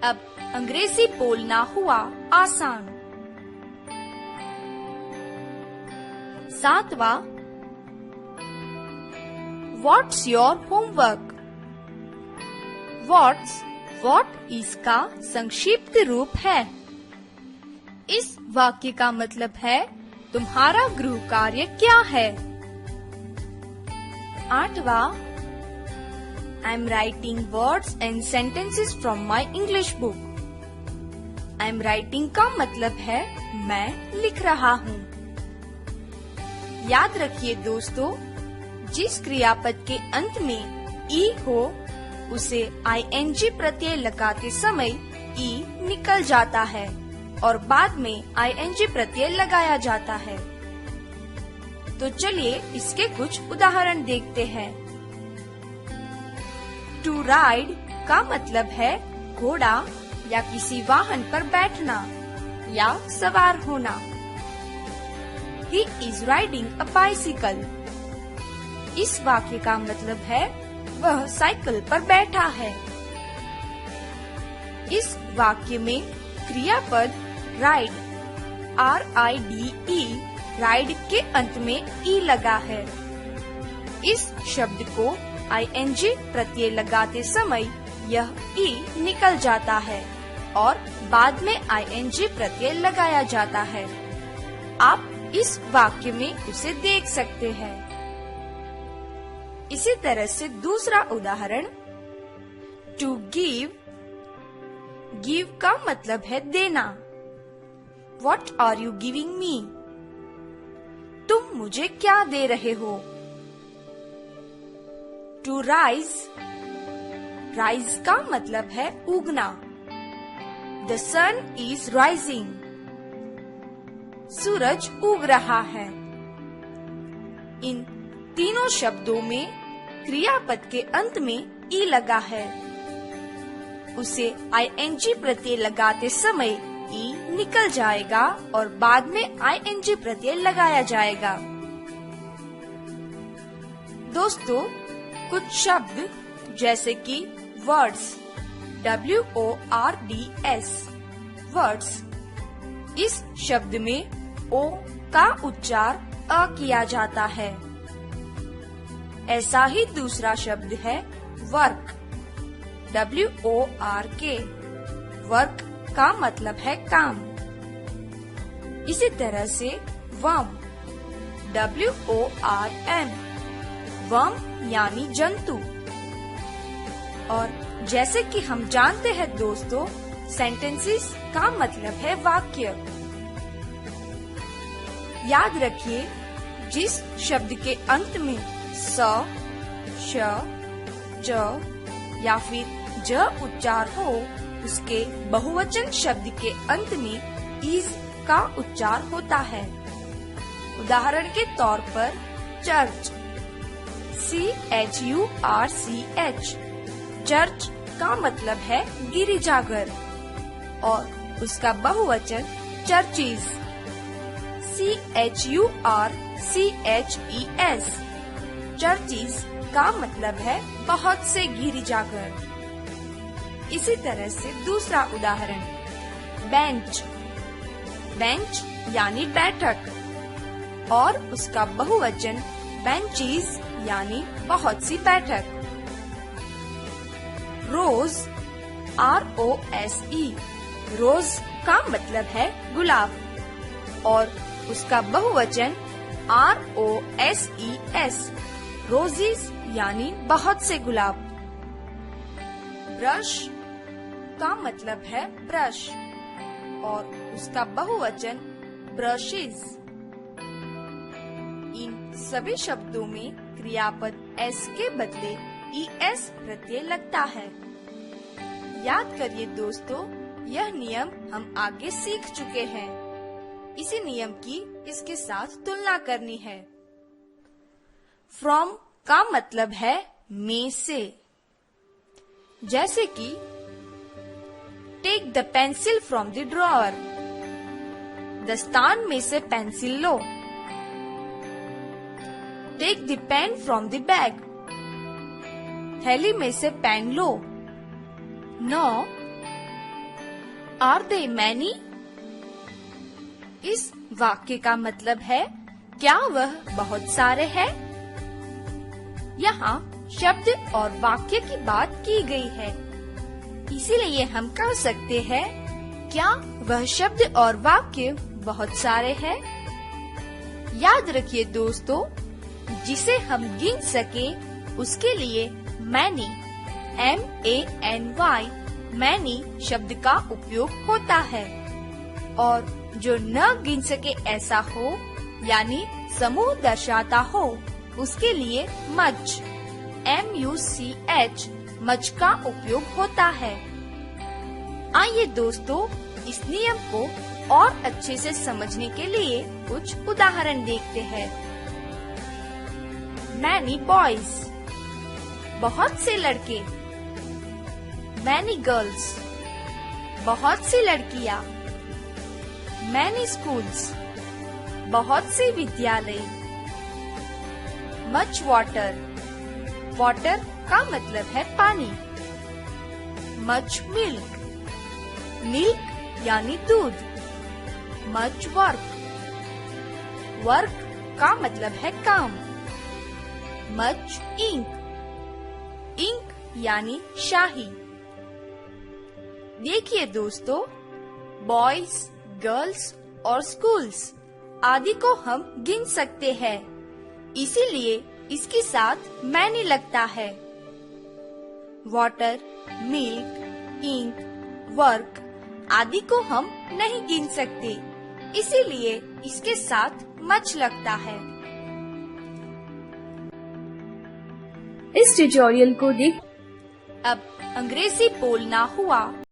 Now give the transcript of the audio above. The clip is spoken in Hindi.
अब अंग्रेजी बोलना हुआ आसान। 7वां, What's your homework? What इसका संक्षिप्त रूप है। इस वाक्य का मतलब है तुम्हारा गृह कार्य क्या है। 8वां, I'm writing words and sentences from my English book. I'm writing का मतलब है मैं लिख रहा हूँ। याद रखिए दोस्तों, जिस क्रियापद के अंत में ई हो उसे ing प्रत्यय लगाते समय ई निकल जाता है और बाद में ing प्रत्यय लगाया जाता है। तो चलिए इसके कुछ उदाहरण देखते हैं। टू राइड का मतलब है घोड़ा या किसी वाहन पर बैठना या सवार होना। He is riding a bicycle। इस वाक्य का मतलब है वह साइकिल पर बैठा है। इस वाक्य में क्रियापद राइड RIDE राइड के अंत में ई लगा है। इस शब्द को ing प्रत्यय लगाते समय यह ई निकल जाता है और बाद में ing प्रत्यय लगाया जाता है। आप इस वाक्य में उसे देख सकते हैं। इसी तरह से दूसरा उदाहरण, टू गिव का मतलब है देना। What are you giving me? तुम मुझे क्या दे रहे हो। टू राइज का मतलब है उगना। The sun is rising. सूरज उग रहा है। इन तीनों शब्दों में क्रियापद के अंत में ई लगा है। उसे ing प्रत्यय लगाते समय ई निकल जाएगा और बाद में ing प्रत्यय लगाया जाएगा। दोस्तों, कुछ शब्द जैसे कि वर्ड्स WORDS वर्ड्स, इस शब्द में ओ का उच्चार अ किया जाता है। ऐसा ही दूसरा शब्द है वर्क WORK। वर्क का मतलब है काम। इसी तरह से वर्म WORM वर्म यानी जंतु। और जैसे कि हम जानते हैं दोस्तों, सेंटेंसेस का मतलब है वाक्य। याद रखिए, जिस शब्द के अंत में स, श, ज या फिर ज उच्चार हो उसके बहुवचन शब्द के अंत में इज का उच्चार होता है। उदाहरण के तौर पर चर्च CHURCH चर्च का मतलब है गिरिजाघर और उसका बहुवचन चर्चिज CHURCHES चर्चिज का मतलब है बहुत से गिरिजाघर। इसी तरह से दूसरा उदाहरण, बेंच यानी बैठक और उसका बहुवचन बेंचीज यानी बहुत सी बैठक। रोज ROSE रोज का मतलब है गुलाब और उसका बहुवचन ROSES रोजीज यानी बहुत से गुलाब। ब्रश का मतलब है ब्रश और उसका बहुवचन ब्रशेस। इन सभी शब्दों में क्रियापद s के बदले es प्रत्यय लगता है। याद करिए दोस्तों, यह नियम हम आगे सीख चुके हैं। इसी नियम की इसके साथ तुलना करनी है। फ्रॉम का मतलब है में से, जैसे कि take the pencil from the drawer, दस्तान में से पेंसिल लो। Take the pen from the bag, थैली में से पेन लो। No Are they many? इस वाक्य का मतलब है क्या वह बहुत सारे हैं? यहाँ शब्द और वाक्य की बात की गई है, इसीलिए हम कह सकते हैं क्या वह शब्द और वाक्य बहुत सारे हैं? याद रखिए दोस्तों, जिसे हम गिन सके उसके लिए many, M-A-N-Y, many शब्द का उपयोग होता है, और जो न गिन सके ऐसा हो यानी समूह दर्शाता हो उसके लिए much, M-U-C-H, much का उपयोग होता है। आइए दोस्तों, इस नियम को और अच्छे से समझने के लिए कुछ उदाहरण देखते हैं। Many boys, बहुत से लड़के। Many girls, बहुत सी लड़कियाँ। Many schools, बहुत से विद्यालय। Much water, water का मतलब है पानी। Much milk, milk यानी दूध। Much work, work का मतलब है काम। Much ink, ink यानी शाही। देखिए दोस्तों, बॉयज, गर्ल्स और स्कूल्स आदि को हम गिन सकते हैं, इसीलिए इसके साथ मैनी लगता है। वाटर, मिल्क, इंक, वर्क आदि को हम नहीं गिन सकते, इसीलिए इसके साथ मच लगता है। इस ट्यूटोरियल को देख अब अंग्रेजी बोलना हुआ।